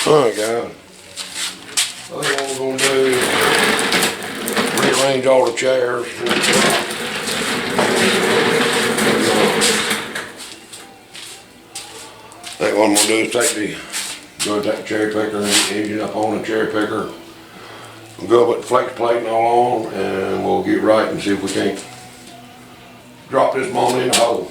Alright guys, I think what we're gonna do is rearrange all the chairs. I think what I'm gonna do is go take the cherry picker and get the engine up on the cherry picker. We'll go put the flex plate and all on, and we'll get right and see if we can't drop this motor in the hole.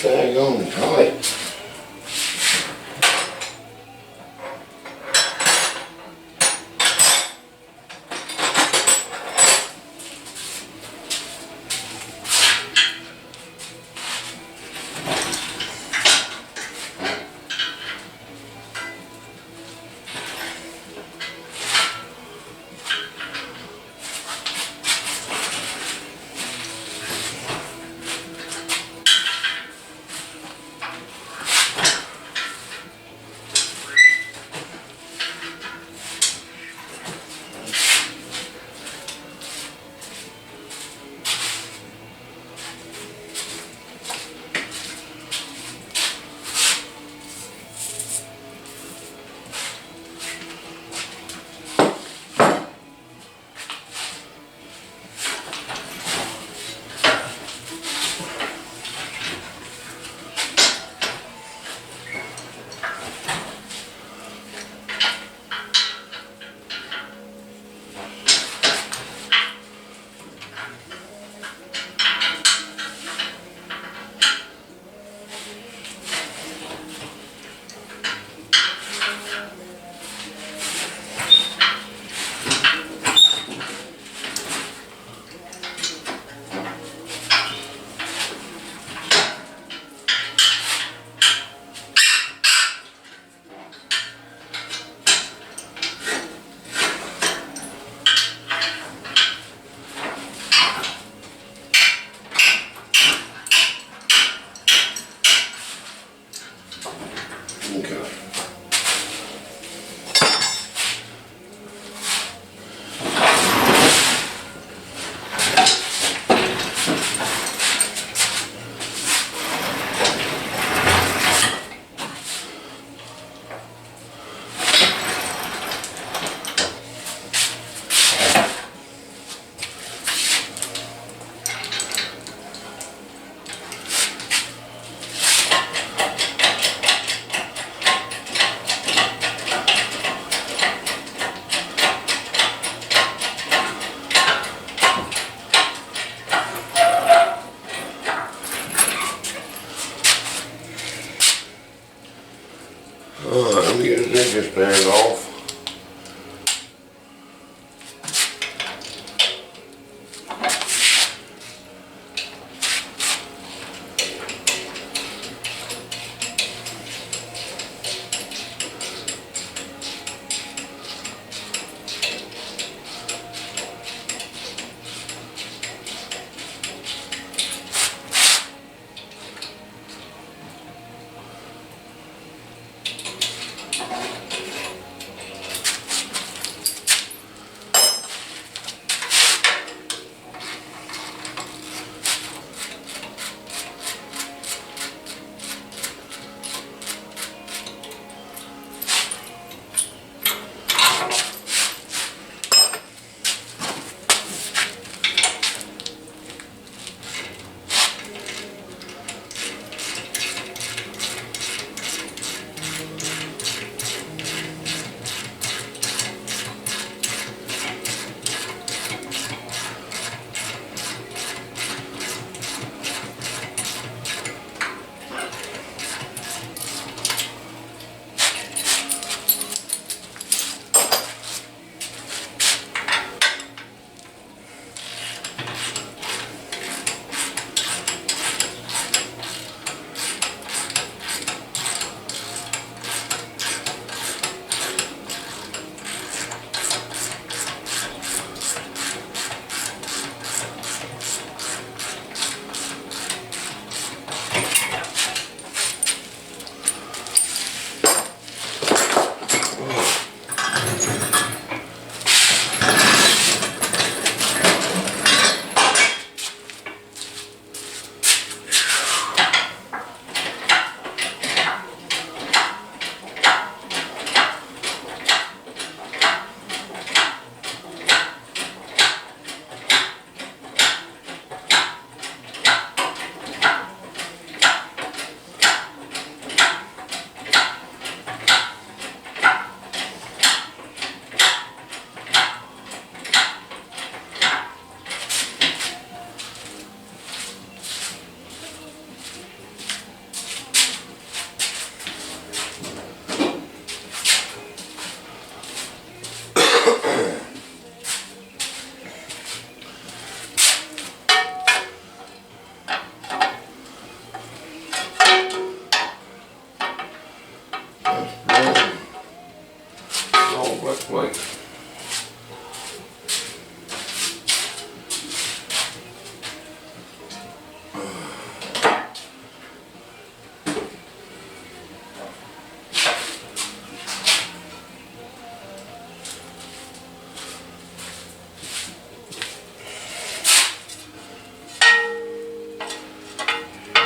Dang on tight. Okay. Alright, let me get this engine stand off.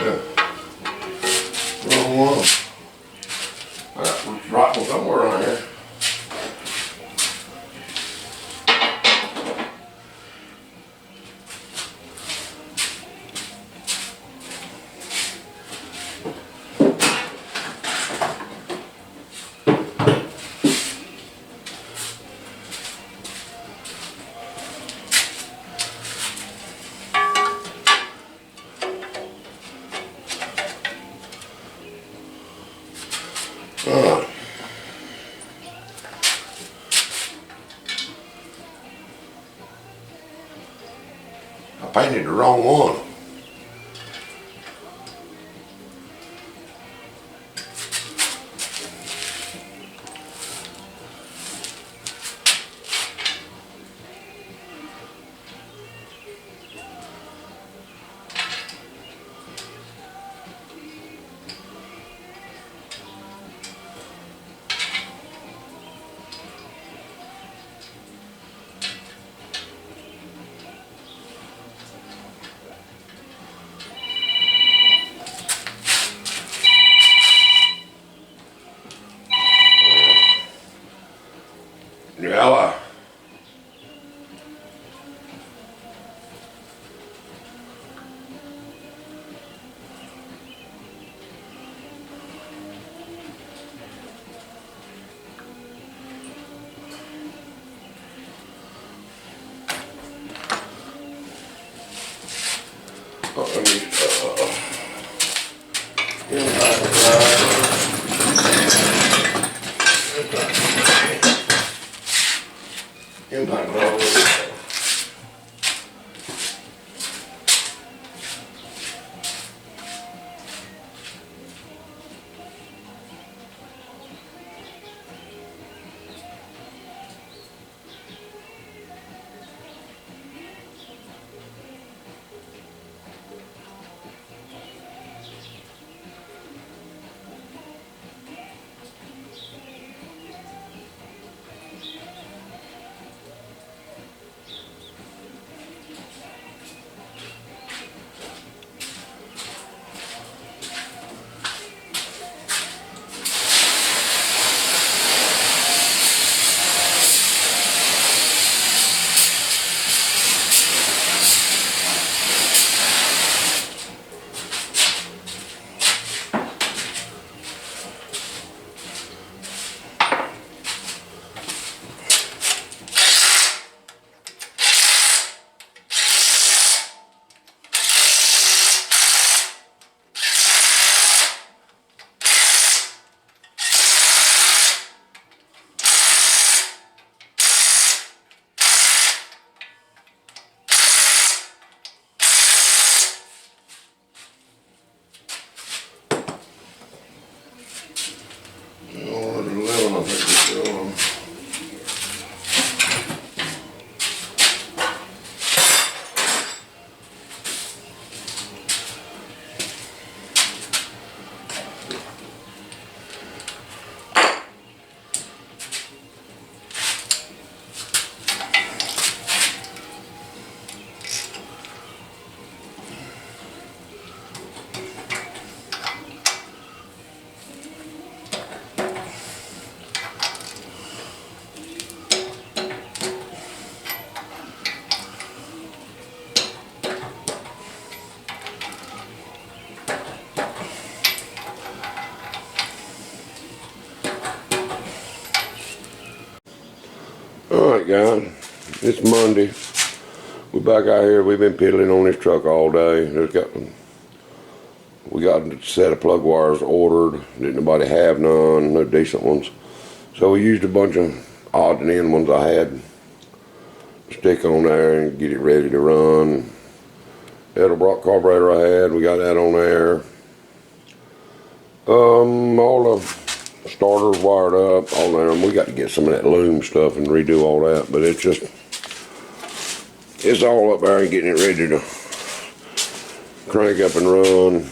Wrong one. That's right somewhere around here. Alright. I painted the wrong one. Yellow. Impact roller. Alright guys, it's Monday. We're back out here. We've been piddling on this truck all day. We got a set of plug wires ordered. Didn't nobody have none, no decent ones. So we used a bunch of odd and end ones I had. Stick on there and get it ready to run. Edelbrock carburetor I had, we got that on there. All the starters wired up, all that. We got to get some of that loom stuff and redo all that, but it's all up there and getting it ready to crank up and run.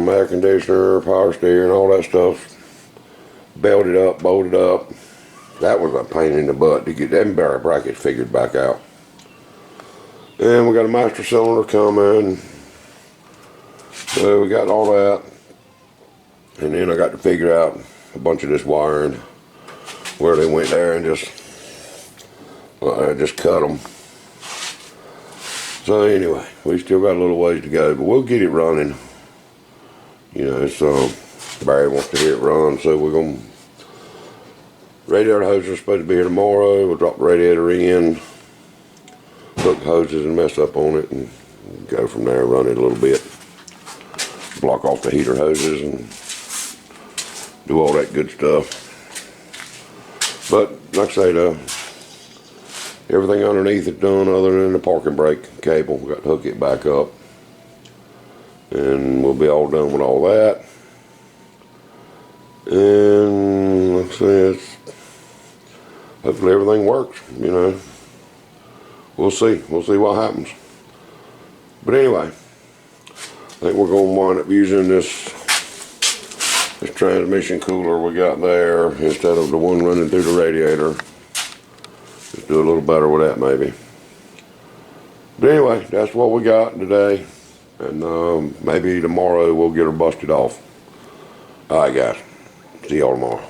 Air conditioner, power steering, all that stuff belted up, bolted up. That was a pain in the butt to get them barrel brackets figured back out. And we got a master cylinder coming. So we got all that, and then I got to figure out a bunch of this wiring, where they went there and just cut them. So anyway, we still got a little ways to go, but we'll get it running. You know, so Barry wants to hear it run, so we're gonna. Radiator hoses are supposed to be here tomorrow. We'll drop the radiator in, hook hoses and mess up on it, and go from there. Run it a little bit, block off the heater hoses, and do all that good stuff. But like I say, everything underneath is done other than the parking brake cable. We got to hook it back up, and we'll be all done with all that. And like I say, hopefully everything works. You know, we'll see what happens. But anyway, I think we're going to wind up using this transmission cooler we got there instead of the one running through the radiator. Just do a little better with that maybe. But anyway, that's what we got today, and maybe tomorrow we'll get her busted off. Alright guys, see y'all tomorrow.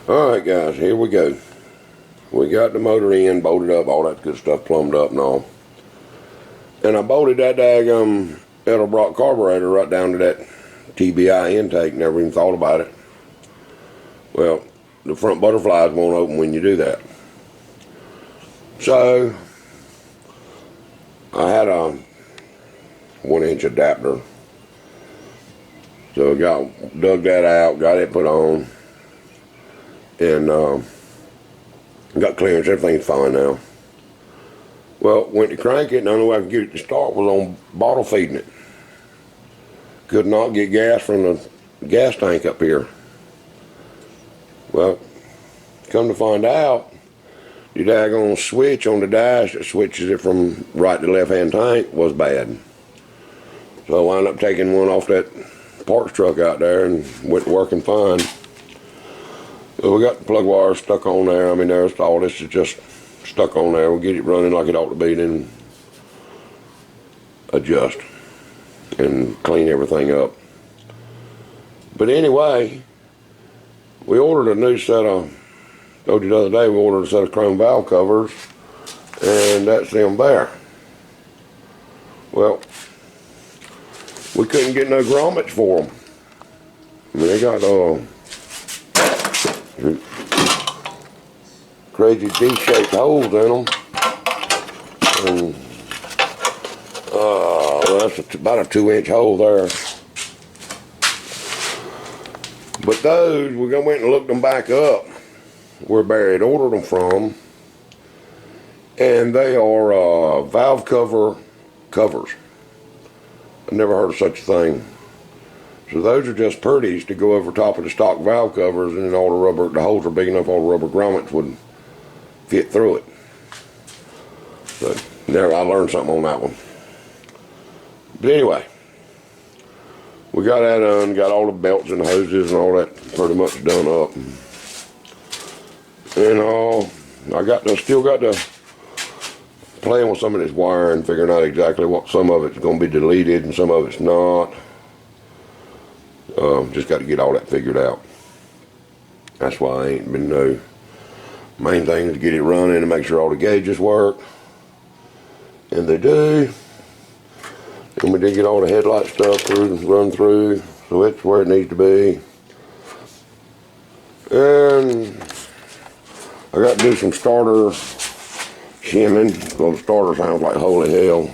Alright guys, here we go. We got the motor in, bolted up, all that good stuff plumbed up and all. And I bolted that daggum Edelbrock carburetor right down to that TBI intake, never even thought about it. Well, the front butterflies won't open when you do that. So, I had a 1-inch adapter. So I dug that out, got it put on, and got clearance, everything's fine now. Well, went to crank it, and the only way I could get it to start was on bottle feeding it. Could not get gas from the gas tank up here. Well, come to find out, the daggone switch on the dash that switches it from right to left hand tank was bad. So I wound up taking one off that parts truck out there and went working fine. So we got the plug wire stuck on there. I mean, there's all this is just stuck on there. We'll get it running like it ought to be, then adjust and clean everything up. But anyway, we ordered a new set of, told you the other day, we ordered a set of chrome valve covers, and that's them there. Well, we couldn't get no grommets for them. I mean, they got crazy D-shaped holes in them, and well, that's about a 2-inch hole there. But those, we went and looked them back up where Barry had ordered them from, and they are valve cover covers. I've never heard of such a thing. So those are just purties to go over top of the stock valve covers, and then all the rubber, the holes are big enough all the rubber grommets would fit through it. So there, I learned something on that one. But anyway, we got that done, got all the belts and hoses and all that pretty much done up. And I still got to playing with some of this wiring, figuring out exactly what some of it's going to be deleted and some of it's not. Just got to get all that figured out. That's why I ain't been no. Main thing is to get it running and make sure all the gauges work, and they do. And we did get all the headlight stuff run through, so it's where it needs to be. And I got to do some starter shimming, because the starter sounds like holy hell.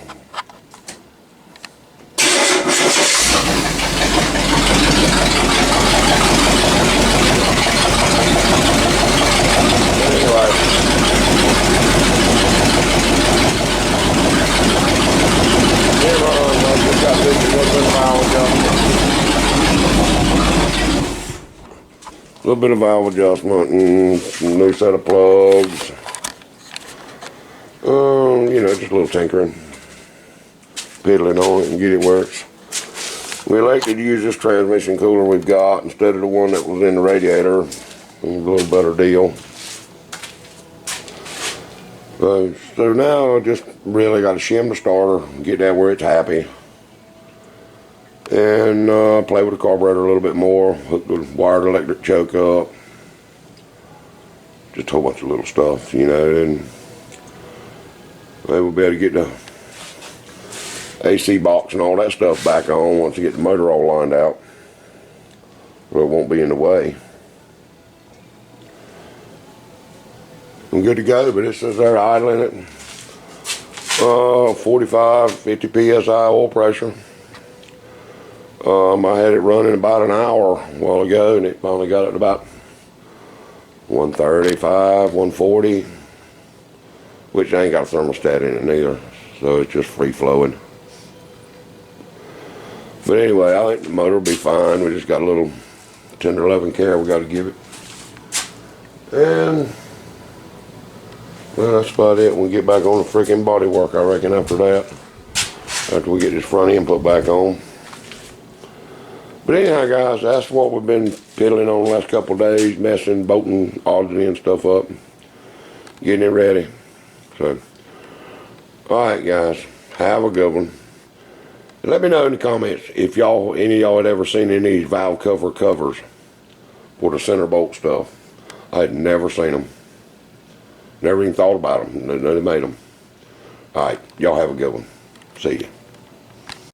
A little bit of valve adjustment and some new set of plugs. You know, just a little tinkering, piddling on it and get it works. We elected to use this transmission cooler we've got instead of the one that was in the radiator. It was a little better deal. So now I just really got to shim the starter, get that where it's happy, and play with the carburetor a little bit more, hook the wired electric choke up, just a whole bunch of little stuff, you know, and maybe we'll be able to get the AC box and all that stuff back on once we get the motor all lined out, so it won't be in the way. I'm good to go, but it says they're idling it. 45, 50 psi oil pressure. I had it running about an hour a while ago, and it finally got it to about 135, 140, which ain't got a thermostat in it neither, so it's just free flowing. But anyway, I think the motor will be fine. We just got a little tender loving care we got to give it. And well, that's about it. We'll get back on the freaking body work, I reckon, after that. After we get this front end put back on. But anyhow, guys, that's what we've been piddling on the last couple of days, messing, bolting, oddly and stuff up, getting it ready. So, alright guys, have a good one. Let me know in the comments if any of y'all had ever seen any of these valve cover covers for the center bolt stuff. I had never seen them. Never even thought about them. They made them. Alright, y'all have a good one. See ya.